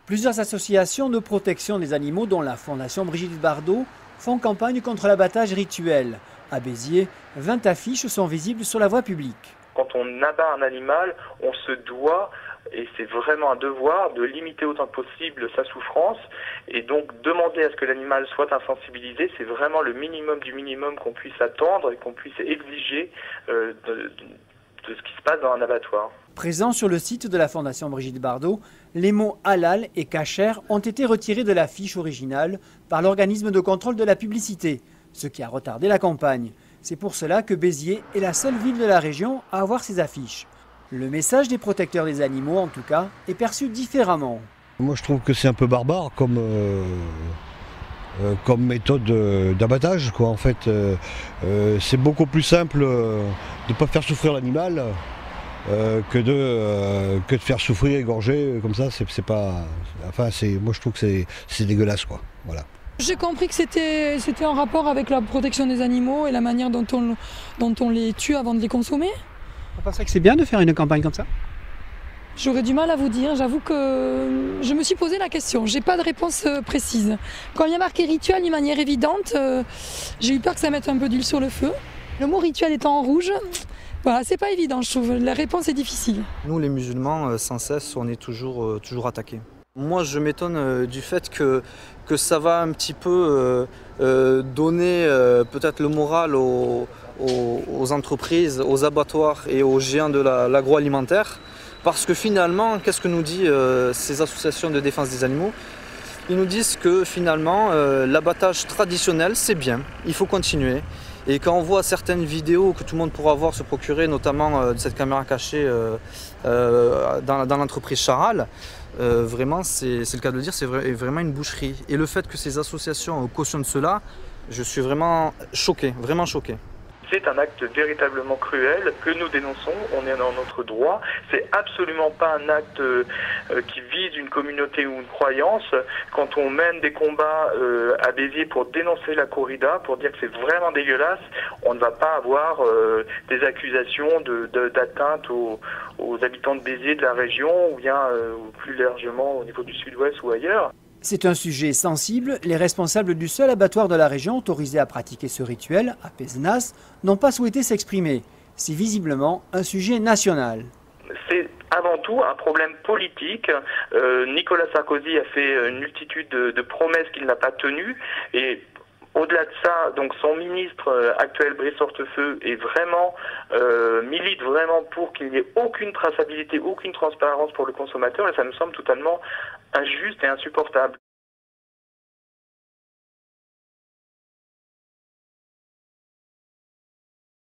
Plusieurs associations de protection des animaux, dont la Fondation Brigitte Bardot, font campagne contre l'abattage rituel. À Béziers, 20 affiches sont visibles sur la voie publique. Quand on abat un animal, on se doit, et c'est vraiment un devoir, de limiter autant que possible sa souffrance. Et donc demander à ce que l'animal soit insensibilisé, c'est vraiment le minimum du minimum qu'on puisse attendre et qu'on puisse exiger de ce qui se passe dans un abattoir. Présents sur le site de la Fondation Brigitte Bardot, les mots halal et kasher ont été retirés de l'affiche originale par l'organisme de contrôle de la publicité, ce qui a retardé la campagne. C'est pour cela que Béziers est la seule ville de la région à avoir ces affiches. Le message des protecteurs des animaux, en tout cas, est perçu différemment. Moi, je trouve que c'est un peu barbare comme méthode d'abattage, quoi. En fait, c'est beaucoup plus simple de ne pas faire souffrir l'animal que de faire souffrir, égorger, comme ça. C'est pas. Enfin, moi, je trouve que c'est dégueulasse, quoi. Voilà. J'ai compris que c'était en rapport avec la protection des animaux et la manière dont on les tue avant de les consommer. Vous pensez que c'est bien de faire une campagne comme ça? J'aurais du mal à vous dire, j'avoue que je me suis posé la question, j'ai pas de réponse précise. Quand il y a marqué rituel d'une manière évidente, j'ai eu peur que ça mette un peu d'huile sur le feu. Le mot rituel étant en rouge, voilà, c'est pas évident, je trouve, la réponse est difficile. Nous les musulmans, sans cesse, on est toujours attaqués. Moi je m'étonne du fait que ça va un petit peu donner peut-être le moral aux entreprises, aux abattoirs et aux géants de l'agroalimentaire. Parce que finalement, qu'est-ce que nous disent ces associations de défense des animaux? Ils nous disent que finalement, l'abattage traditionnel, c'est bien, il faut continuer. Et quand on voit certaines vidéos que tout le monde pourra voir, se procurer, notamment de cette caméra cachée dans l'entreprise Charal, vraiment, c'est le cas de le dire, c'est vraiment une boucherie. Et le fait que ces associations cautionnent cela, je suis vraiment choqué, vraiment choqué. C'est un acte véritablement cruel que nous dénonçons, on est dans notre droit. C'est absolument pas un acte qui vise une communauté ou une croyance. Quand on mène des combats à Béziers pour dénoncer la corrida, pour dire que c'est vraiment dégueulasse, on ne va pas avoir des accusations d'atteinte aux habitants de Béziers, de la région, ou bien plus largement au niveau du sud-ouest ou ailleurs. C'est un sujet sensible. Les responsables du seul abattoir de la région autorisé à pratiquer ce rituel, à Pézenas, n'ont pas souhaité s'exprimer. C'est visiblement un sujet national. C'est avant tout un problème politique. Nicolas Sarkozy a fait une multitude de promesses qu'il n'a pas tenues. Et au-delà de ça, donc son ministre actuel, Brice Hortefeux, milite vraiment pour qu'il n'y ait aucune traçabilité, aucune transparence pour le consommateur, et ça nous semble totalement injuste et insupportable.